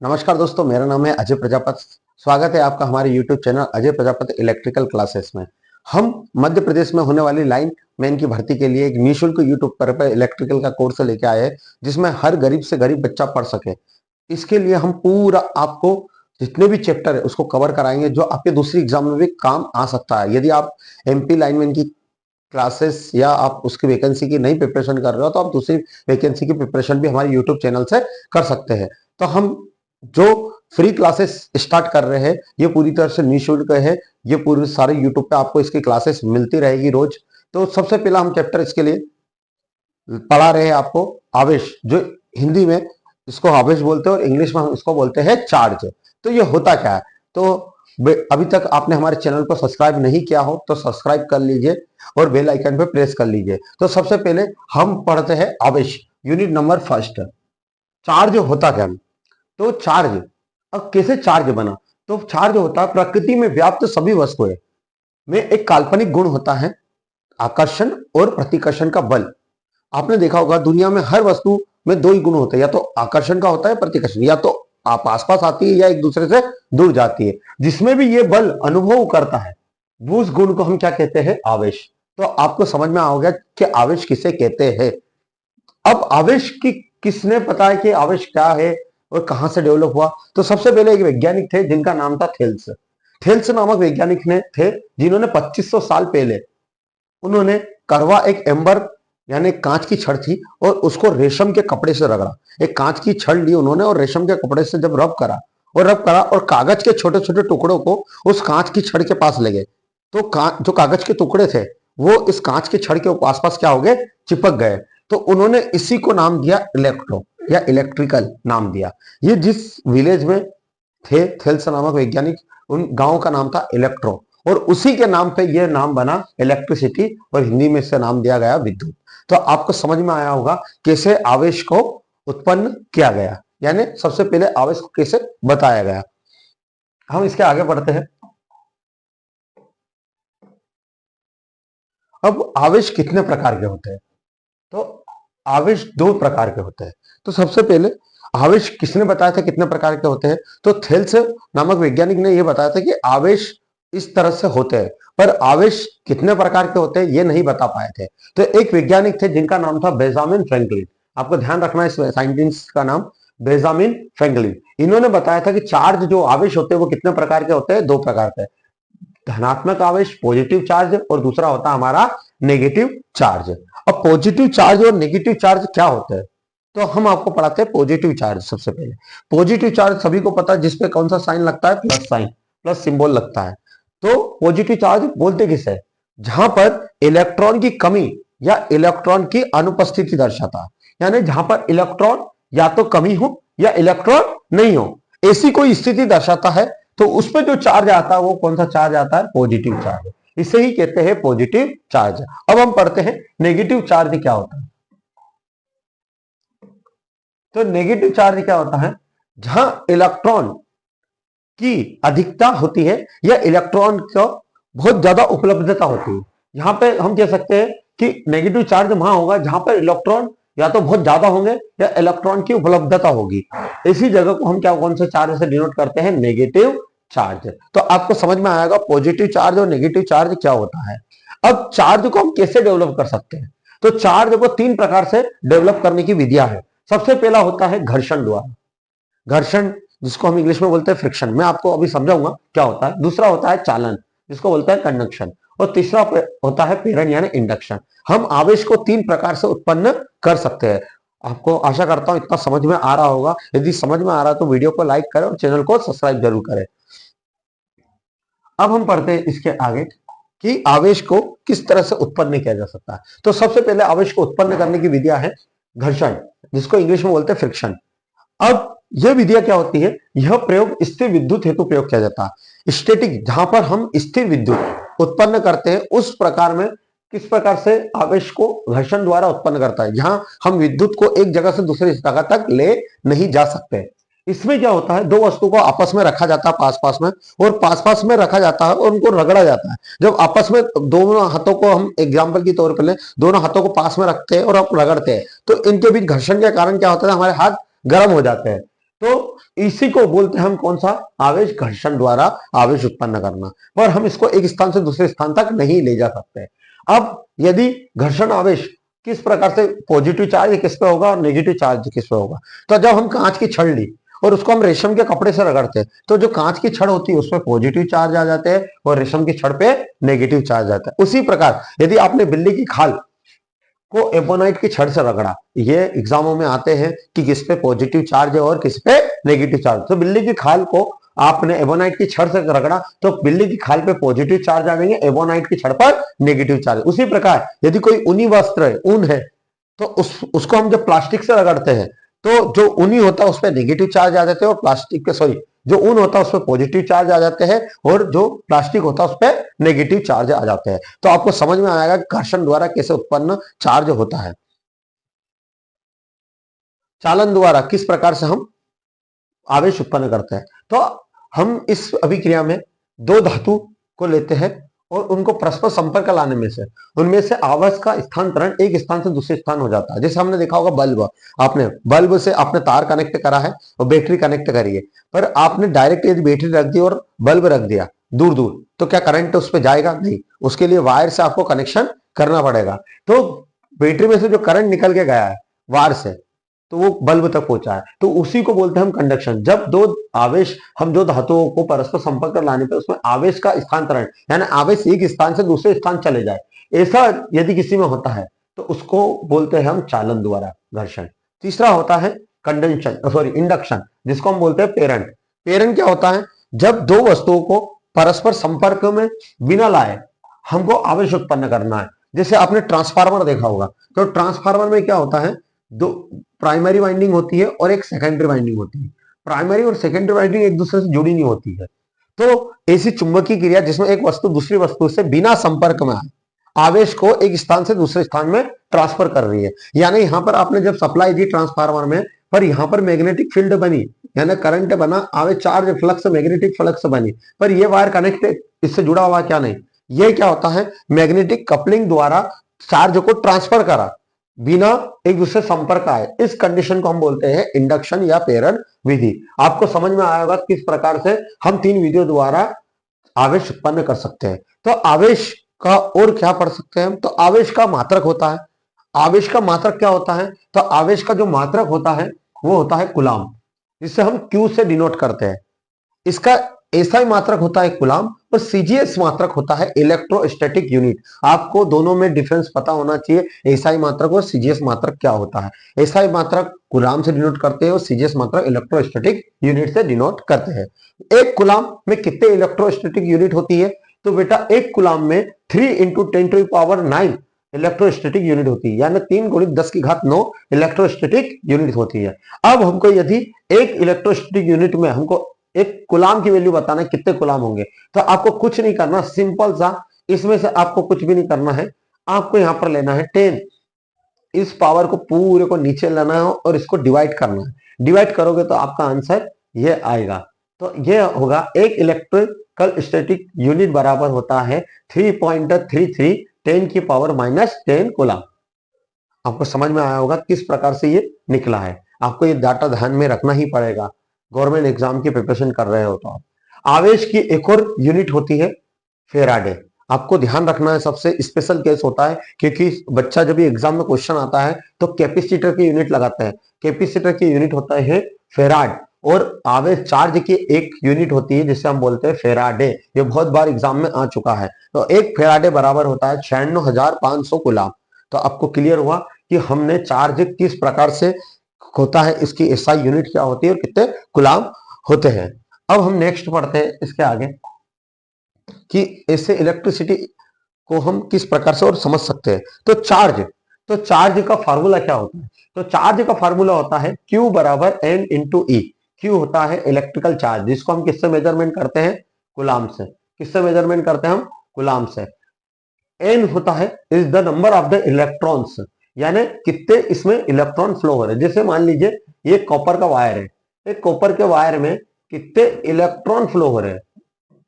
नमस्कार दोस्तों, मेरा नाम है अजय प्रजापति। स्वागत है आपका हमारे YouTube channel Ajay Prajapati electrical classes में। हम मध्य प्रदेश में होने वाली लाइन मैन की भर्ती के लिए एक निःशुल्क YouTube पर इलेक्ट्रिकल का कोर्स लेके आए हैं, जिसमें हर गरीब से गरीब बच्चा पढ़ सके। इसके लिए हम पूरा आपको जितने भी चैप्टर है उसको कवर कराएंगे, जो आपके दूसरी एग्जाम में भी काम आ सकता है। यदि आप MP लाइनमैन की क्लासेस या आप उसकी वैकेंसी की नहीं प्रिपरेशन कर रहे हो, तो आप दूसरी वैकेंसी की प्रिपरेशन भी हमारे यूट्यूब चैनल से कर सकते हैं। तो हम जो फ्री क्लासेस स्टार्ट कर रहे हैं, ये पूरी तरह से निःशुल्क है। ये पूरे सारे यूट्यूब पे आपको इसकी क्लासेस मिलती रहेगी रोज। तो सबसे पहला हम चैप्टर इसके लिए पढ़ा रहे हैं आपको आवेश, जो हिंदी में इसको आवेश बोलते हैं और इंग्लिश में हम इसको बोलते हैं चार्ज। तो ये होता क्या है? तो अभी तक आपने हमारे चैनल को सब्सक्राइब नहीं किया हो तो सब्सक्राइब कर लीजिए और बेल आइकन पे प्रेस कर लीजिए। तो सबसे पहले हम पढ़ते हैं आवेश, यूनिट नंबर फर्स्ट। चार्ज होता क्या? तो चार्ज, अब कैसे चार्ज बना? तो चार्ज होता है प्रकृति में व्याप्त सभी वस्तुएं में एक काल्पनिक गुण होता है, आकर्षण और प्रतिकर्षण का बल। आपने देखा होगा दुनिया में हर वस्तु में दो ही गुण होते हैं, या तो आकर्षण का होता है, प्रतिकर्षण। या तो आप आसपास आती है या एक दूसरे से दूर जाती है। जिसमें भी ये बल अनुभव करता है, वो उस गुण को हम क्या कहते हैं? आवेश। तो आपको समझ में आ गया कि आवेश किसे कहते हैं। अब आवेश की किसने पता है कि आवेश क्या है और कहां से डेवलप हुआ? तो सबसे पहले एक वैज्ञानिक थे जिनका नाम था थेल्स। थेल्स नामक वैज्ञानिक ने थे जिन्होंने 2500 साल पहले उन्होंने करवा एक एम्बर यानी कांच की छड़ थी और उसको रेशम के कपड़े से रगड़ा। एक कांच की छड़ ली उन्होंने और रेशम के कपड़े से जब रब करा और कागज के छोटे छोटे टुकड़ों को उस कांच की छड़ के पास ले गए, तो जो कागज के टुकड़े थे वो इस कांच की छड़ के आसपास क्या हो गए? चिपक गए। तो उन्होंने इसी को नाम दिया इलेक्ट्रो या इलेक्ट्रिकल नाम दिया। ये जिस विलेज में थे थेल्स नामक वैज्ञानिक, उन गांव का नाम था इलेक्ट्रो, और उसी के नाम पे ये नाम बना इलेक्ट्रिसिटी, और हिंदी में इससे नाम दिया गया विद्युत। तो आपको समझ में आया होगा कैसे आवेश को उत्पन्न किया गया, यानी सबसे पहले आवेश को कैसे बताया गया। हम इसके आगे बढ़ते हैं। अब आवेश कितने प्रकार के होते हैं? तो आवेश दो प्रकार के होते हैं। तो सबसे पहले आवेश किसने बताया था कितने प्रकार के होते हैं? तो थेल्स नामक वैज्ञानिक ने यह बताया था कि आवेश इस तरह से होते हैं, पर आवेश कितने प्रकार के होते हैं ये नहीं बता पाए थे। तो एक वैज्ञानिक थे जिनका नाम था बेंजामिन फ्रैंकलिन। आपको ध्यान रखना है इस साइंटिस्ट का नाम बेंजामिन फ्रैंकलिन। इन्होंने बताया था कि चार्ज जो आवेश होते हैं वो कितने प्रकार के होते हैं? दो प्रकार के। धनात्मक आवेश पॉजिटिव चार्ज, और दूसरा होता है हमारा नेगेटिव चार्ज। अब पॉजिटिव चार्ज और नेगेटिव चार्ज क्या होते हैं? तो हम आपको पढ़ाते हैं पॉजिटिव चार्ज। सबसे पहले पॉजिटिव चार्ज सभी को पता है, जिसपे कौन सा साइन लगता है? प्लस साइन, प्लस सिंबल लगता है। तो पॉजिटिव चार्ज बोलते किसे? जहां पर इलेक्ट्रॉन की कमी या इलेक्ट्रॉन की अनुपस्थिति दर्शाता है, यानी जहां पर इलेक्ट्रॉन या तो कमी हो या इलेक्ट्रॉन नहीं हो, ऐसी कोई स्थिति दर्शाता है। तो उस पर जो चार्ज आता है वो कौन सा चार्ज आता है? Positive charge. इसे ही कहते हैं पॉजिटिव चार्ज। अब हम पढ़ते हैं नेगेटिव चार्ज क्या होता है। तो नेगेटिव चार्ज क्या होता है? जहां इलेक्ट्रॉन की अधिकता होती है या इलेक्ट्रॉन को बहुत ज्यादा उपलब्धता होती है। यहां पे हम कह सकते हैं कि नेगेटिव चार्ज वहां होगा जहां पर इलेक्ट्रॉन या तो बहुत ज्यादा होंगे या इलेक्ट्रॉन की उपलब्धता होगी। इसी जगह को हम क्या कौन से चार्ज से डिनोट करते हैं? Negative charge. तो आपको समझ में आएगा पॉजिटिव चार्ज और नेगेटिव चार्ज क्या होता है। अब चार्ज को हम कैसे डेवलप कर सकते हैं? तो चार्ज को तीन प्रकार से डेवलप करने की विधियां है। सबसे पहला होता है घर्षण द्वारा, घर्षण जिसको हम इंग्लिश में बोलते हैं फ्रिक्शन। मैं आपको अभी समझाऊंगा क्या होता है। दूसरा होता है चालन, जिसको बोलते हैं कंडक्शन, और तीसरा होता है प्रेरण यानी इंडक्शन। हम आवेश को तीन प्रकार से उत्पन्न कर सकते हैं। आपको आशा करता हूं इतना समझ में आ रहा होगा। यदि समझ में आ रहा है तो वीडियो को लाइक करें और चैनल को सब्सक्राइब जरूर करें। अब हम पढ़ते हैं इसके आगे कि आवेश को किस तरह से उत्पन्न किया जा सकता है। तो सबसे पहले आवेश को उत्पन्न करने की विधियां है घर्षण, जिसको इंग्लिश में बोलते हैं फ्रिक्शन। अब यह विधियां क्या होती है? यह प्रयोग स्थिर विद्युत हेतु प्रयोग किया जाता है। स्टैटिक, जहां पर हम स्थिर विद्युत उत्पन्न करते हैं उस प्रकार में किस प्रकार से आवेश को घर्षण द्वारा उत्पन्न करता है, जहां हम विद्युत को एक जगह से दूसरी जगह तक ले नहीं जा सकते। इसमें क्या होता है? दो वस्तु को आपस में रखा जाता है पास पास में, और पास पास में रखा जाता है और उनको रगड़ा जाता है। जब आपस में दोनों हाथों को हम एग्जाम्पल की तौर पर ले, दोनों हाथों को पास में रखते हैं और आप रगड़ते हैं, तो इनके बीच घर्षण के कारण क्या होता है? हमारे हाथ गर्म हो जाते हैं। तो इसी को बोलते हैं हम कौन सा आवेश, घर्षण द्वारा आवेश उत्पन्न करना। पर हम इसको एक स्थान से दूसरे स्थान तक नहीं ले जा सकते। अब यदि घर्षण आवेश किस प्रकार से पॉजिटिव चार्ज किस पे होगा और नेगेटिव चार्ज किस पे होगा, तो जब हम कांच की छड़ ली और उसको हम रेशम के कपड़े से रगड़ते हैं तो जो कांच की छड़ होती है उसमें पॉजिटिव चार्ज आ जाते हैं और रेशम की छड़ पे नेगेटिव चार्ज आता है। उसी प्रकार यदि आपने बिल्ली की खाल को एबोनाइट की छड़ से रगड़ा, ये एग्जामों में आते हैं कि किस पे पॉजिटिव चार्ज है और किस पे नेगेटिव चार्ज। तो बिल्ली की खाल को आपने एबोनाइट की छड़ से रगड़ा तो बिल्ली की खाल पे पॉजिटिव चार्ज आ जाएंगे, एबोनाइट की छड़ पर नेगेटिव चार्ज। उसी प्रकार यदि कोई ऊनी वस्त्र है, ऊन है, तो उसको हम जब प्लास्टिक से रगड़ते हैं तो जो ऊनी होता है उस पर नेगेटिव चार्ज आ जाते हैं और प्लास्टिक के सॉरी जो ऊन होता है उस पर पॉजिटिव चार्ज आ जाते हैं और जो प्लास्टिक होता है उस पर नेगेटिव चार्ज आ जाते हैं। तो आपको समझ में आएगा घर्षण द्वारा कैसे उत्पन्न चार्ज होता है। चालन द्वारा किस प्रकार से हम आवेश उत्पन्न करते हैं, तो हम इस अभिक्रिया में दो धातु को लेते हैं और उनको परस्पर संपर्क लाने में से उनमें से आवेश का स्थानांतरण एक स्थान से दूसरे स्थान हो जाता है। जैसे हमने देखा होगा बल्ब, आपने बल्ब से आपने तार कनेक्ट करा है और बैटरी कनेक्ट करी है, पर आपने डायरेक्ट यदि बैटरी रख दी और बल्ब रख दिया दूर दूर तो क्या करंट उस पर जाएगा? नहीं, उसके लिए वायर से आपको कनेक्शन करना पड़ेगा। तो बैटरी में से जो करंट निकल के गया है वायर से तो वो बल्ब तक पहुंचा है, तो उसी को बोलते हैं हम कंडक्शन। जब दो आवेश हम दो धातुओं को परस्पर संपर्क कर लाने पर उसमें आवेश का स्थानांतरण यानी आवेश एक स्थान से दूसरे स्थान चले जाए, ऐसा यदि किसी में होता है तो उसको बोलते हैं हम चालन द्वारा घर्षण। तीसरा होता है इंडक्शन, जिसको हम बोलते हैं प्रेरण। प्रेरण क्या होता है? जब दो वस्तुओं को परस्पर संपर्क में बिना लाए हमको आवेश उत्पन्न करना है। जैसे आपने ट्रांसफार्मर देखा होगा, तो ट्रांसफार्मर में क्या होता है, दो प्राइमरी वाइंडिंग होती है और एक सेकेंडरी वाइंडिंग होती है। प्राइमरी और सेकेंडरी वाइंडिंग एक दूसरे से जुड़ी नहीं होती है। तो ऐसी चुंबकीय क्रिया जिसमें एक वस्तु दूसरी वस्तु से बिना संपर्क में आए आवेश को एक स्थान से दूसरे स्थान में ट्रांसफर कर रही है। यानी यहां पर आपने जब सप्लाई दी ट्रांसफार्मर में, पर यहां पर मैग्नेटिक फील्ड बनी यानी करंट बना, आवेश चार्ज फ्लक्स मैग्नेटिक फ्लक्स बनी, पर यह वायर कनेक्ट इससे जुड़ा हुआ क्या नहीं। यह क्या होता है? मैग्नेटिक कपलिंग द्वारा चार्ज को ट्रांसफर करा बिना एक दूसरे संपर्क आए। इस कंडीशन को हम बोलते हैं इंडक्शन या प्रेरण विधि। आपको समझ में आया होगा किस प्रकार से हम तीन विधियों द्वारा आवेश उत्पन्न कर सकते हैं। तो आवेश का और क्या पढ़ सकते हैं हम? तो आवेश का मात्रक होता है। आवेश का मात्रक क्या होता है? तो आवेश का जो मात्रक होता है वो होता है कूलाम, जिसे हम क्यू से डिनोट करते हैं। इसका एसआई मात्रक होता है कूलाम और सीजीएस मात्रक होता है इलेक्ट्रोस्टैटिक यूनिट। आपको दोनों में डिफरेंस पता होना चाहिए, एसआई मात्रक और सीजीएस मात्रक क्या होता है। एसआई मात्रक कूलाम से डिनोट करते हैं और सीजीएस मात्रक इलेक्ट्रोस्टैटिक यूनिट से डिनोट करते हैं। एक कूलाम में कितने इलेक्ट्रोस्टैटिक यूनिट होती है? तो बेटा एक कूलाम में 3 × 10⁹ इलेक्ट्रोस्टैटिक यूनिट होती है, यानी 3 × 10⁹ इलेक्ट्रोस्टैटिक यूनिट होती है। अब हमको यदि एक इलेक्ट्रोस्टैटिक यूनिट में हमको एक कूलाम की वैल्यू बताना है कितने कूलाम होंगे, तो आपको कुछ नहीं करना, सिंपल सा इसमें से आपको कुछ भी नहीं करना है। आपको यहां पर लेना है 10, इस पावर को पूरे को नीचे लाना है और इसको डिवाइड करना है। डिवाइड करोगे तो आपका आंसर ये आएगा। तो ये होगा एक इलेक्ट्रिकल स्टैटिक यूनिट बराबर होता है 3.33 10⁻⁻10 कूलाम। आपको समझ में आया होगा किस प्रकार से ये निकला है। आपको ये डाटा ध्यान में रखना ही पड़ेगा, गवर्नमेंट एग्जाम की प्रिपरेशन कर रहे हो तो आप। आवेश की एक और यूनिट होती है फेराडे। आपको ध्यान रखना है, सबसे स्पेशल केस होता है क्योंकि बच्चा जब भी एग्जाम में क्वेश्चन आता है तो कैपेसिटर की यूनिट लगाता है। कैपेसिटर की यूनिट होता है फेराड और आवेश चार्ज की एक यूनिट होती है जिसे हम बोलते हैं फेराडे। ये बहुत बार एग्जाम में आ चुका है। तो एक फेराडे बराबर होता है 96,500 कूलाम। तो आपको क्लियर हुआ कि हमने चार्ज किस प्रकार से होता है, इसकी एसआई यूनिट क्या होती है और कितने कूलाम होते हैं। अब हम नेक्स्ट पढ़ते हैं इसके आगे कि इससे इलेक्ट्रिसिटी को हम किस प्रकार से और समझ सकते हैं। तो चार्ज का फार्मूला क्या होता है? तो चार्ज का फार्मूला होता है Q बराबर N × E। Q होता है इलेक्ट्रिकल चार्ज, जिसको हम किससे मेजरमेंट करते हैं? कूलाम से। किससे मेजरमेंट करते हैं हम? कूलाम से। N होता है is the number of the electrons, यानी कितने इसमें इलेक्ट्रॉन फ्लो हो रहे हैं। जैसे मान लीजिए ये कॉपर का वायर है, एक कॉपर के वायर में कितने इलेक्ट्रॉन फ्लो हो रहे हैं,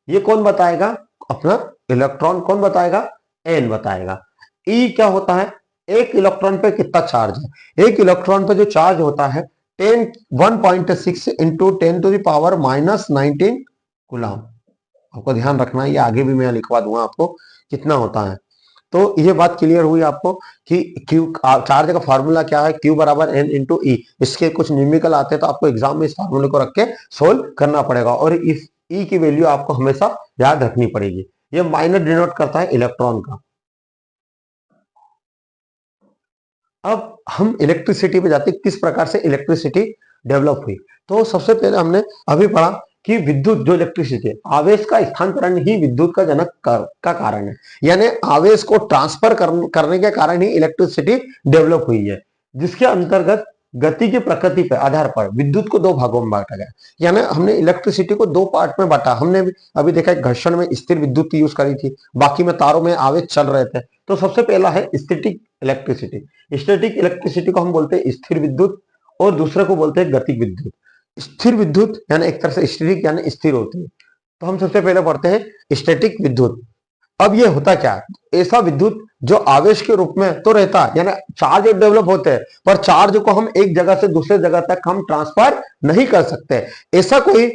ये कौन बताएगा? अपना इलेक्ट्रॉन कौन बताएगा? एन बताएगा। ई क्या होता है? एक इलेक्ट्रॉन पे कितना चार्ज है। एक इलेक्ट्रॉन पे जो चार्ज होता है 10 1.6 इंटू 10⁻⁻19 कूलम। आपको ध्यान रखना है, ये आगे भी मैं लिखवा दूंगा आपको कितना होता है। तो ये बात क्लियर हुई आपको कि क्यू चार्ज का फॉर्मूला क्या है, क्यू बराबर एन इंटू ई। इसके कुछ न्यूमेरिकल आते हैं तो आपको एग्जाम में इस फॉर्मूले को रख के सोल्व करना पड़ेगा, और इस ई की वैल्यू आपको हमेशा याद रखनी पड़ेगी। ये माइनस डिनोट करता है इलेक्ट्रॉन का। अब हम इलेक्ट्रिसिटी पे जाते हैं, किस प्रकार से इलेक्ट्रिसिटी डेवलप हुई। तो सबसे पहले हमने अभी पढ़ा कि विद्युत जो इलेक्ट्रिसिटी है, आवेश का स्थानांतरण ही विद्युत का जनक का कारण है, यानी आवेश को ट्रांसफर करने के कारण ही इलेक्ट्रिसिटी डेवलप हुई है, जिसके अंतर्गत गति की प्रकृति पे आधार पर विद्युत को दो भागों में बांटा गया। यानी हमने इलेक्ट्रिसिटी को दो पार्ट में बांटा। हमने अभी देखा घर्षण में स्थिर विद्युत की यूज करी थी, बाकी में तारों में आवेश चल रहे थे। तो सबसे पहला है स्टैटिक इलेक्ट्रिसिटी। स्टैटिक इलेक्ट्रिसिटी को हम बोलते हैं स्थिर विद्युत, और दूसरे को बोलते हैं गतिक विद्युत। स्थिर विद्युत यानी एक तरह से स्टैटिक यानी स्थिर होती है। तो हम सबसे पहले पढ़ते हैं स्टैटिक विद्युत। अब ये होता क्या है, ऐसा विद्युत जो आवेश के रूप में तो रहता है, यानी चार्ज डेवलप होते हैं, पर चार्ज को हम एक जगह से दूसरे जगह तक हम ट्रांसफर नहीं कर सकते। ऐसा कोई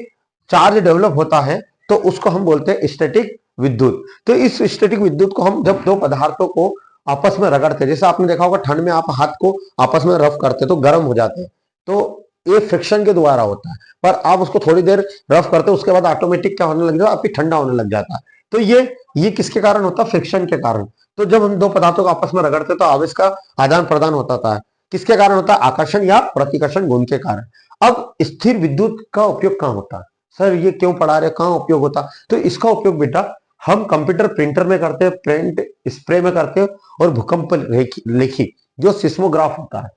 चार्ज डेवलप होता है तो उसको हम बोलते हैं स्टैटिक विद्युत। तो इस स्टैटिक विद्युत को हम जब दो पदार्थों को आपस में रगड़ते हैं, जैसे आपने देखा होगा ठंड में आप हाथ को आपस में रफ करते तो गर्म हो जाते हैं, तो ये फ्रिक्शन के द्वारा होता है। पर आप उसको थोड़ी देर रफ करते उसके बाद ऑटोमेटिक क्या होने लग जाता है, आपकी ठंडा होने लग जाता है। तो ये किसके कारण होता है, फ्रिक्शन के कारण। तो जब हम दो पदार्थों को आपस में रगड़ते तो आवेश का आदान प्रदान होता था, किसके कारण होता है, आकर्षण या प्रतिकर्षण गुण के कारण। अब स्थिर विद्युत का उपयोग कहाँ होता है, सर ये क्यों पढ़ा रहे, कहाँ उपयोग होता है। तो इसका उपयोग बेटा हम कंप्यूटर प्रिंटर में करते हैं, प्रिंट स्प्रे में करते हैं, और भूकंप लेखी जो सिस्मोग्राफ होता है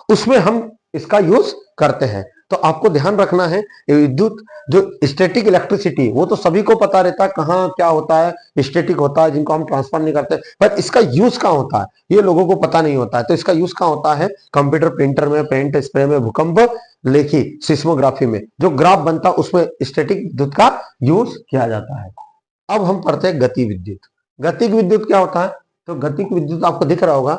उसमें हम इसका यूज करते हैं। तो आपको ध्यान रखना है, विद्युत जो स्टैटिक इलेक्ट्रिसिटी वो तो सभी को पता रहता है कहाँ क्या होता है, स्टैटिक होता है जिनको हम ट्रांसफर नहीं करते, पर इसका यूज कहाँ होता है ये लोगों को पता नहीं होता है। तो इसका यूज कहाँ होता है, कंप्यूटर प्रिंटर में, पेंट स्प्रे में, भूकंप लेखी सिस्मोग्राफी में जो ग्राफ बनता है उसमें स्टैटिक विद्युत का यूज किया जाता है। अब हम पढ़ते हैं गति विद्युत। गतिक विद्युत क्या होता है, तो गतिक विद्युत आपको दिख रहा होगा,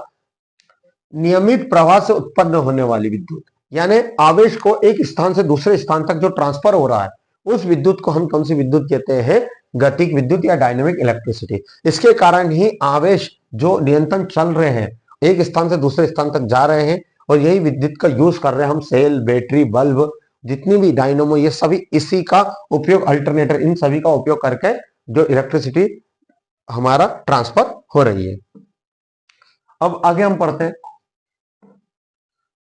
नियमित प्रवाह से उत्पन्न होने वाली विद्युत, यानी आवेश को एक स्थान से दूसरे स्थान तक जो ट्रांसफर हो रहा है उस विद्युत को हम कौन सी विद्युत कहते हैं, गतिक विद्युत या डायनेमिक इलेक्ट्रिसिटी। इसके कारण ही आवेश जो निरंतर चल रहे हैं, एक स्थान से दूसरे स्थान तक जा रहे हैं, और यही विद्युत का यूज कर रहे हैं हम, सेल, बैटरी, बल्ब, जितनी भी डायनोमो, ये सभी इसी का उपयोग, अल्टरनेटर, इन सभी का उपयोग करके जो इलेक्ट्रिसिटी हमारा ट्रांसफर हो रही है। अब आगे हम पढ़ते हैं,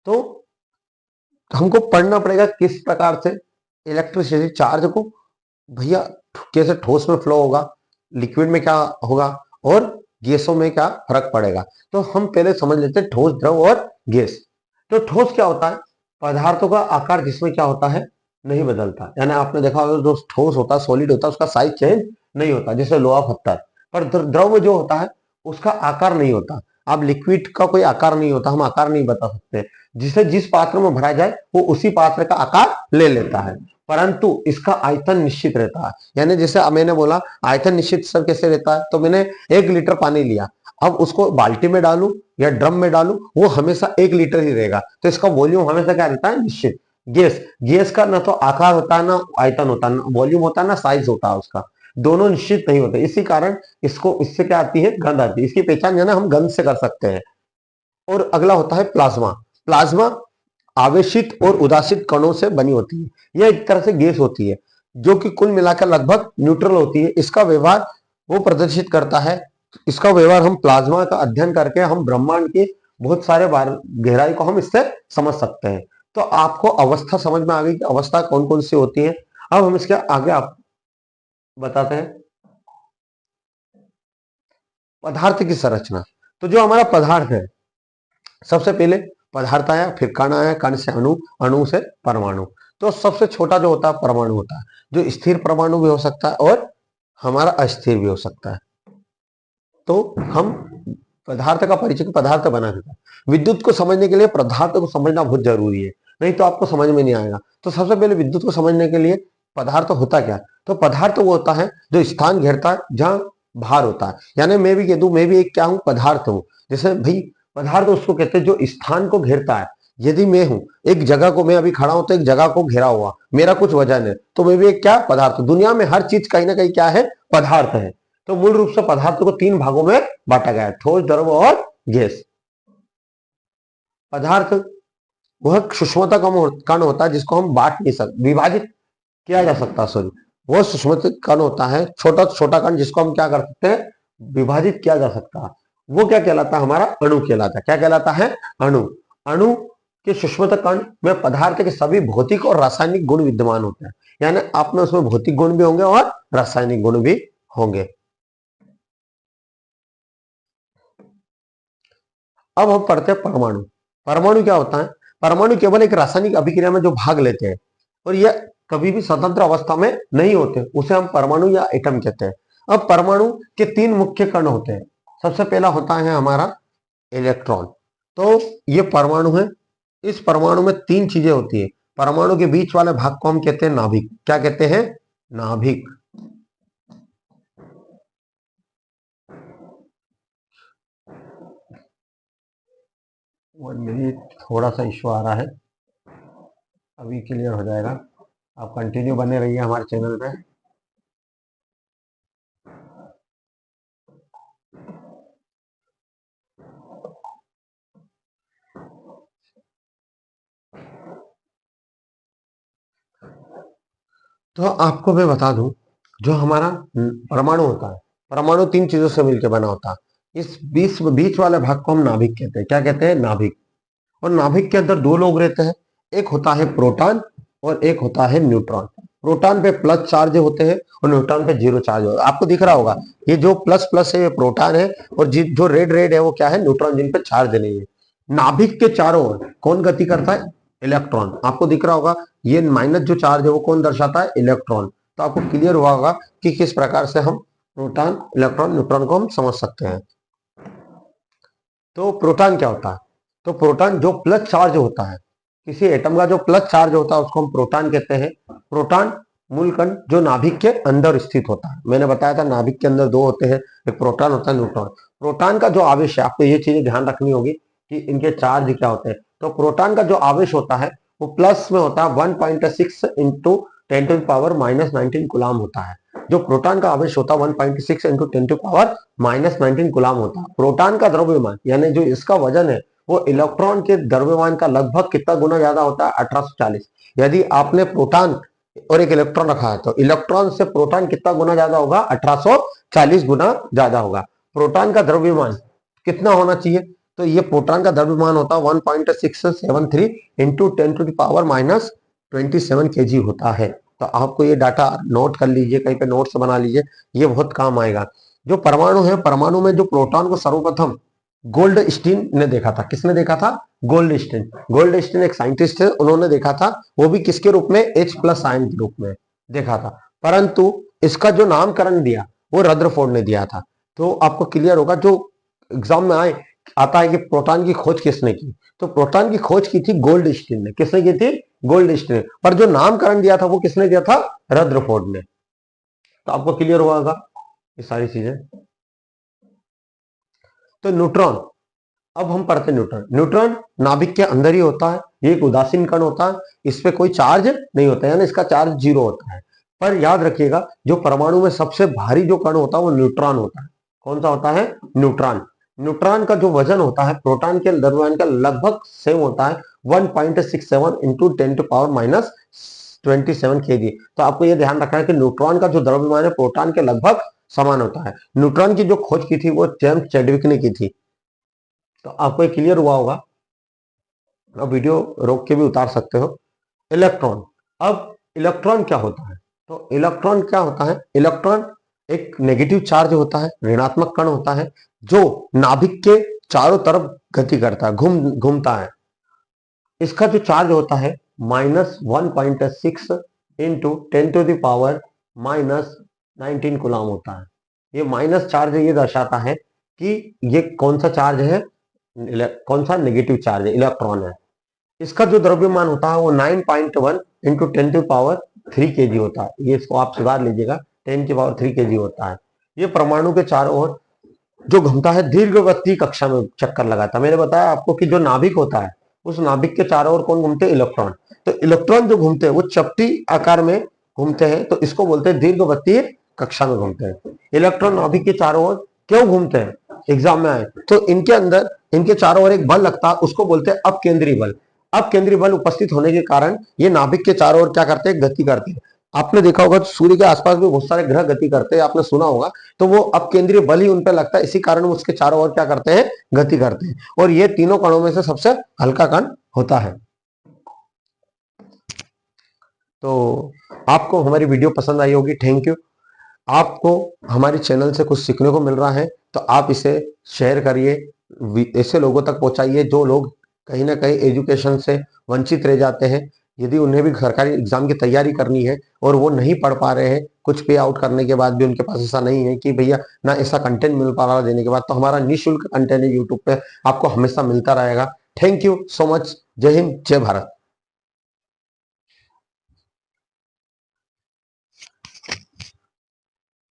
तो हमको पढ़ना पड़ेगा किस प्रकार से इलेक्ट्रिसिटी चार्ज को भैया कैसे ठोस में फ्लो होगा, लिक्विड में क्या होगा, और गैसों में क्या फर्क पड़ेगा। तो हम पहले समझ लेते हैं ठोस, द्रव और गैस। तो ठोस क्या होता है, पदार्थों का आकार जिसमें क्या होता है, नहीं बदलता। यानी आपने देखा होगा जो ठोस होता है, सॉलिड होता है, उसका साइज चेंज नहीं होता, जैसे लोहा पत्थर। पर द्रव जो होता है उसका आकार नहीं होता। अब लिक्विड का कोई आकार नहीं होता, हम आकार नहीं बता सकते, जिसे जिस पात्र में भरा जाए वो उसी पात्र का आकार ले लेता है, परंतु इसका आयतन निश्चित रहता है। यानी जैसे मैंने बोला आयतन निश्चित सर कैसे रहता है, तो मैंने 1 लीटर पानी लिया, अब उसको बाल्टी में डालूं या ड्रम में डालूं, वो हमेशा 1 लीटर ही रहेगा, तो इसका वॉल्यूम हमेशा क्या रहता है, निश्चित। गैस का ना तो आकार होता है, ना आयतन होता है, ना वॉल्यूम होता है, ना साइज होता है, उसका दोनों निश्चित नहीं होते। इसी कारण इसको, इससे क्या आती है, गंध आती है। इसकी पहचान जो है ना हम गंध से कर सकते हैं। और अगला होता है प्लाज्मा। प्लाज्मा आवेशित और उदासित कणों से बनी होती है। यह एक तरह से गैस होती है जो कि कुल मिलाकर लगभग न्यूट्रल होती है। इसका व्यवहार वो प्रदर्शित करता है। इसका व्यवहार हम प्लाज्मा का अध्ययन करके हम ब्रह्मांड की बहुत सारे गहराई को हम इससे समझ सकते हैं। तो आपको अवस्था समझ में आ गई कि अवस्था कौन कौन सी होती है। अब हम इसके आगे आप बताते हैं पदार्थ की संरचना। तो जो हमारा पदार्थ है, सबसे पहले पदार्थ आया, फिर कण आया, कण से अणु, अणु से परमाणु। तो सबसे छोटा जो होता है परमाणु होता है, जो स्थिर परमाणु भी हो सकता है और हमारा अस्थिर भी हो सकता है। तो हम पदार्थ का परिचय पदार्थ बना देता है। विद्युत को समझने के लिए पदार्थ को समझना बहुत जरूरी है, नहीं तो आपको समझ में नहीं आएगा। तो सबसे पहले विद्युत को समझने के लिए पदार्थ होता क्या, तो पदार्थ वो होता है जो स्थान घेरता है जहां भार होता है। यानी मैं भी कह दूं मैं भी एक क्या हूं, पदार्थ हूं। जैसे भाई पदार्थ उसको कहते हैं जो स्थान को घेरता है, यदि मैं हूं एक जगह को, मैं अभी खड़ा हूं तो एक जगह को घेरा हुआ, मेरा कुछ वजन है, तो मैं भी एक क्या पदार्थ। दुनिया में हर चीज कहीं ना कहीं क्या है, पदार्थ है। तो मूल रूप से पदार्थ को तीन भागों में बांटा गया है, ठोस, द्रव और गैस। पदार्थ वह सूक्ष्मता कण होता है जिसको हम बांट नहीं सकते, विभाजित किया जा सकता, सॉरी, वो सूक्ष्म कण होता है, छोटा छोटा कण जिसको हम क्या कर सकते हैं, विभाजित किया जा सकता है। वो क्या कहलाता है, हमारा अणु कहलाता है। क्या कहलाता है, अणु। अणु के सूक्ष्म कण में पदार्थ के सभी भौतिक और रासायनिक गुण विद्यमान होते हैं, यानी आप में उसमें भौतिक गुण भी होंगे और रासायनिक गुण भी होंगे। अब हम पढ़ते हैं परमाणु। परमाणु क्या होता है, परमाणु केवल एक रासायनिक अभिक्रिया में जो भाग लेते हैं और यह कभी भी स्वतंत्र अवस्था में नहीं होते, उसे हम परमाणु या एटम कहते हैं। अब परमाणु के तीन मुख्य कण होते हैं। सबसे पहला होता है हमारा इलेक्ट्रॉन। तो ये परमाणु है, इस परमाणु में तीन चीजें होती है। परमाणु के बीच वाले भाग को हम कहते हैं नाभिक। क्या कहते हैं, नाभिक। थोड़ा सा इश्यू आ रहा है, अभी क्लियर हो जाएगा। आप कंटिन्यू बने रहिए हमारे चैनल पे। तो आपको मैं बता दूं, जो हमारा परमाणु होता है, परमाणु तीन चीजों से मिलकर बना होता है। इस बीच वाले भाग को हम नाभिक कहते हैं। क्या कहते हैं, नाभिक। और नाभिक के अंदर दो लोग रहते हैं, एक होता है प्रोटॉन और एक होता है न्यूट्रॉन। प्रोटॉन पे प्लस चार्ज होते हैं और न्यूट्रॉन पे जीरो चार्ज होता है। आपको दिख रहा होगा ये जो प्लस प्लस है ये प्रोटॉन है, और जो रेड रेड है वो क्या है, न्यूट्रॉन, जिन पे चार्ज नहीं है। नाभिक के चारों ओर कौन गति करता है, इलेक्ट्रॉन। आपको दिख रहा होगा ये माइनस जो चार्ज है वो कौन दर्शाता है, इलेक्ट्रॉन। तो आपको क्लियर हुआ होगा कि किस प्रकार से हम प्रोटॉन, इलेक्ट्रॉन, न्यूट्रॉन को हम समझ सकते हैं। तो प्रोटॉन क्या होता है, तो प्रोटॉन जो प्लस चार्ज होता है, किसी एटम का जो प्लस चार्ज होता है उसको हम प्रोटॉन कहते हैं। प्रोटॉन मूल कण जो नाभिक के अंदर स्थित होता है। मैंने बताया था नाभिक के अंदर दो होते हैं, एक प्रोटॉन होता है, न्यूट्रॉन। प्रोटॉन का जो आवेश है, आपको ये चीजें ध्यान रखनी होगी कि इनके चार्ज क्या होते हैं। तो प्रोटॉन का जो आवेश होता है वो प्लस में होता है 1.6 इंटू 10 टू पावर -19 कूलाम होता है। जो प्रोटॉन का आवेश होता है 1.6 इंटू 10 टू पावर -19 कूलाम होता है। प्रोटॉन का द्रव्यमान यानी जो इसका वजन है वो इलेक्ट्रॉन के द्रव्यमान का लगभग कितना गुना ज्यादा होता है, 1840। यदि आपने प्रोटॉन और एक इलेक्ट्रॉन रखा है तो इलेक्ट्रॉन से प्रोटॉन कितना गुना ज्यादा होगा, 1840 गुना ज्यादा होगा। प्रोटॉन का द्रव्यमान कितना होना चाहिए, तो ये प्रोटॉन का द्रव्यमान होता है 1.673 इंटू 10 टू पावर -27 केजी होता है। तो आपको ये डाटा नोट कर लीजिए, कहीं पे नोट्स बना लीजिए, ये बहुत काम आएगा। जो परमाणु है, परमाणु में जो प्रोटॉन को सर्वप्रथम गोल्ड स्टीन ने देखा था। किसने देखा था, गोल्ड स्टीन। गोल्ड स्टीन एक साइंटिस्ट है, उन्होंने देखा था, वो भी किसके रूप में, H+ आयन के रूप में देखा था। परंतु इसका जो नामकरण दिया वो रदरफोर्ड ने दिया था। तो आपको क्लियर होगा, जो एग्जाम में आता है कि प्रोटॉन की खोज किसने की, तो प्रोटॉन की खोज की थी गोल्ड स्टीन ने। किसने की थी, गोल्ड स्टीन। पर जो नामकरण दिया था वो किसने दिया था, रदरफोर्ड ने। तो आपको क्लियर हुआ होगा ये सारी चीजें। तो न्यूट्रॉन, अब हम पढ़ते हैं न्यूट्रॉन। न्यूट्रॉन नाभिक के अंदर ही होता है, ये एक उदासीन कण होता है, इस पे कोई चार्ज नहीं होता, यानी इसका चार्ज जीरो होता है। पर याद रखिएगा, जो परमाणु में सबसे भारी जो कण होता है वो न्यूट्रॉन होता है। कौन सा होता है, न्यूट्रॉन। न्यूट्रॉन का जो वजन होता है प्रोटॉन के द्रव्यमान का लगभग सेम होता है, 1.67 इंटू 10 टू पावर -27 केजी। तो आपको यह ध्यान रखना है कि न्यूट्रॉन का जो द्रव्यमान है प्रोटॉन के लगभग समान होता है। न्यूट्रॉन की जो खोज की थी वो जेम्स चैडविक ने की थी। तो आपको क्लियर हुआ होगा, अब वीडियो रोक के भी उतार सकते हो। इलेक्ट्रॉन, अब इलेक्ट्रॉन क्या होता है, तो इलेक्ट्रॉन क्या होता है, इलेक्ट्रॉन एक नेगेटिव चार्ज होता है, ऋणात्मक कण होता है, जो नाभिक के चारों तरफ गति करता है, घूमता है। इसका जो चार्ज होता है -1.6 into 10 to the power -19 coulomb होता है। ये माइनस चार्ज ये दर्शाता है कि ये कौन सा चार्ज है, कौन सा नेगेटिव चार्ज है, इलेक्ट्रॉन है। इसका जो द्रव्यमान होता है वो 9.1 इंटू 10 टू पावर 3 केजी होता है। ये इसको आप सुधार लीजिएगा, 10 की पावर 3 केजी होता है। ये परमाणु के चारों ओर जो घूमता है, दीर्घवृत्तीय कक्षा में चक्कर लगाता है। मैंने बताया आपको कि जो नाभिक होता है उस नाभिक के चारों ओर कौन घूमते हैं? इलेक्ट्रॉन। तो इलेक्ट्रॉन जो घूमते हैं वो चपटी आकार में घूमते हैं, तो इसको बोलते हैं दीर्घवृत्तीय कक्षा में घूमते हैं। इलेक्ट्रॉन नाभिक के चारों ओर क्यों घूमते हैं? एग्जाम में आए तो इनके अंदर, इनके चारों ओर एक बल लगता है, उसको बोलते हैं अपकेंद्री बल। अपकेंद्री बल उपस्थित होने के कारण ये नाभिक के चारों ओर क्या करते हैं? गति करते हैं। आपने देखा होगा सूर्य के आसपास भी बहुत सारे ग्रह गति करते हैं, आपने सुना होगा, तो वो अपकेंद्रीय बल ही उन पर लगता है, इसी कारण वो उसके चारों ओर क्या करते हैं? गति करते हैं। और ये तीनों कणों में से सबसे हल्का कण होता है। तो आपको हमारी वीडियो पसंद आई होगी, थैंक यू। आपको हमारे चैनल से कुछ सीखने को मिल रहा है तो आप इसे शेयर करिए, ऐसे लोगों तक पहुंचाइए जो लोग कहीं ना कहीं एजुकेशन से वंचित रह जाते हैं। यदि उन्हें भी सरकारी एग्जाम की तैयारी करनी है और वो नहीं पढ़ पा रहे हैं, कुछ पे आउट करने के बाद भी उनके पास ऐसा नहीं है कि भैया ना ऐसा कंटेंट मिल पा रहा देने के बाद, तो हमारा निःशुल्क कंटेंट यूट्यूब पे आपको हमेशा मिलता रहेगा। Thank you so much. जय हिंद, जय भारत।